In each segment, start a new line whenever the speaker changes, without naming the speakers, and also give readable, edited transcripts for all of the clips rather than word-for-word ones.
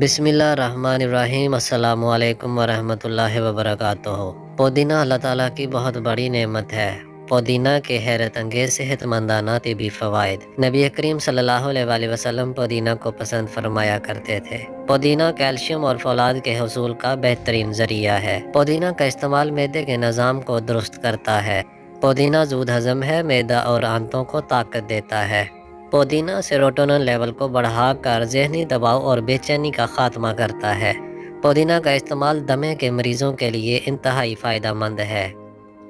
بسم اللہ الرحمن الرحیم۔ السلام علیکم ورحمۃ اللہ وبرکاتہ۔ پودینہ اللہ تعالیٰ کی بہت بڑی نعمت ہے۔ پودینہ کے حیرت انگیز صحت مندانہ طبی فوائد۔ نبی کریم صلی اللہ علیہ وآلہ وسلم پودینہ کو پسند فرمایا کرتے تھے۔ پودینہ کیلشیم اور فولاد کے حصول کا بہترین ذریعہ ہے۔ پودینہ کا استعمال معدے کے نظام کو درست کرتا ہے۔ پودینہ زود ہضم ہے، معدہ اور آنتوں کو طاقت دیتا ہے۔ پودینہ سیروٹونن لیول کو بڑھا کر ذہنی دباؤ اور بے چینی کا خاتمہ کرتا ہے۔ پودینہ کا استعمال دمے کے مریضوں کے لیے انتہائی فائدہ مند ہے۔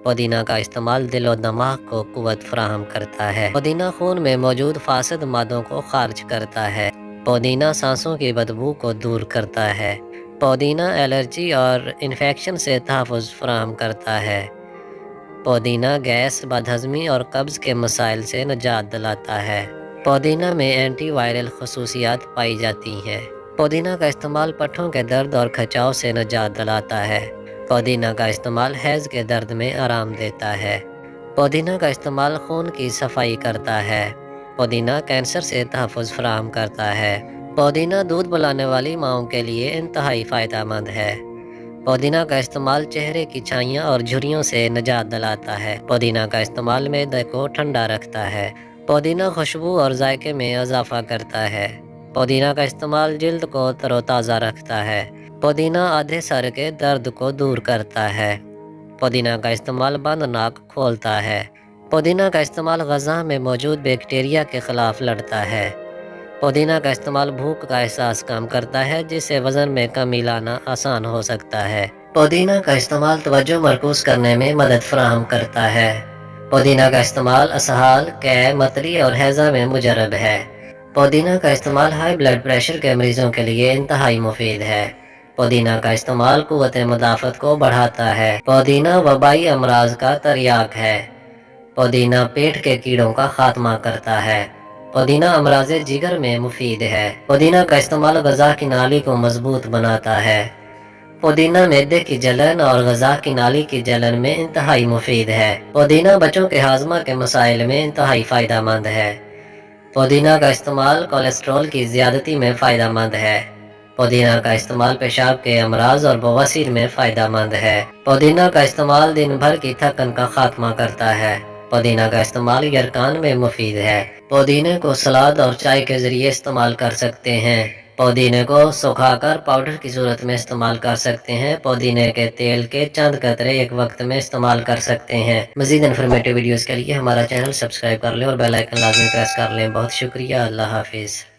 پودینہ کا استعمال دل و دماغ کو قوت فراہم کرتا ہے۔ پودینہ خون میں موجود فاسد مادوں کو خارج کرتا ہے۔ پودینہ سانسوں کی بدبو کو دور کرتا ہے۔ پودینہ الرجی اور انفیکشن سے تحفظ فراہم کرتا ہے۔ پودینہ گیس، بدہضمی اور قبض کے مسائل سے نجات دلاتا ہے۔ پودینہ میں اینٹی وائرل خصوصیات پائی جاتی ہیں۔ پودینہ کا استعمال پٹھوں کے درد اور کھچاؤ سے نجات دلاتا ہے۔ پودینہ کا استعمال حیض کے درد میں آرام دیتا ہے۔ پودینہ کا استعمال خون کی صفائی کرتا ہے۔ پودینہ کینسر سے تحفظ فراہم کرتا ہے۔ پودینہ دودھ پلانے والی ماؤں کے لیے انتہائی فائدہ مند ہے۔ پودینہ کا استعمال چہرے کی چھائیاں اور جھریوں سے نجات دلاتا ہے۔ پودینہ کا استعمال معدے کو ٹھنڈا رکھتا ہے۔ پودینہ خوشبو اور ذائقے میں اضافہ کرتا ہے۔ پودینہ کا استعمال جلد کو تر و تازہ رکھتا ہے۔ پودینہ آدھے سر کے درد کو دور کرتا ہے۔ پودینہ کا استعمال بند ناک کھولتا ہے۔ پودینہ کا استعمال غذا میں موجود بیکٹیریا کے خلاف لڑتا ہے۔ پودینہ کا استعمال بھوک کا احساس کم کرتا ہے، جس سے وزن میں کمی لانا آسان ہو سکتا ہے۔ پودینہ کا استعمال توجہ مرکوز کرنے میں مدد فراہم کرتا ہے۔ پودینہ کا استعمال اسہال، قے، متلی اور ہیضہ میں مجرب ہے۔ پودینہ کا استعمال ہائی بلڈ پریشر کے مریضوں کے لیے انتہائی مفید ہے۔ پودینہ کا استعمال قوت مدافعت کو بڑھاتا ہے۔ پودینہ وبائی امراض کا تریاک ہے۔ پودینہ پیٹ کے کیڑوں کا خاتمہ کرتا ہے۔ پودینہ امراض جگر میں مفید ہے۔ پودینہ کا استعمال غذا کی نالی کو مضبوط بناتا ہے۔ پودینہ معدے کی جلن اور غذا کی نالی کی جلن میں انتہائی مفید ہے۔ پودینہ بچوں کے ہاضمہ کے مسائل میں انتہائی فائدہ مند ہے۔ پودینہ کا استعمال کولیسٹرول کی زیادتی میں فائدہ مند ہے۔ پودینہ کا استعمال پیشاب کے امراض اور بواسیر میں فائدہ مند ہے۔ پودینہ کا استعمال دن بھر کی تھکن کا خاتمہ کرتا ہے۔ پودینہ کا استعمال یرقان میں مفید ہے۔ پودینے کو سلاد اور چائے کے ذریعے استعمال کر سکتے ہیں۔ پودینے کو سکھا کر پاؤڈر کی صورت میں استعمال کر سکتے ہیں۔ پودینے کے تیل کے چند قطرے ایک وقت میں استعمال کر سکتے ہیں۔ مزید انفارمیٹیو ویڈیوز کے لیے ہمارا چینل سبسکرائب کر لیں اور بیل آئیکن لازمی پریس کر لیں۔ بہت شکریہ۔ اللہ حافظ۔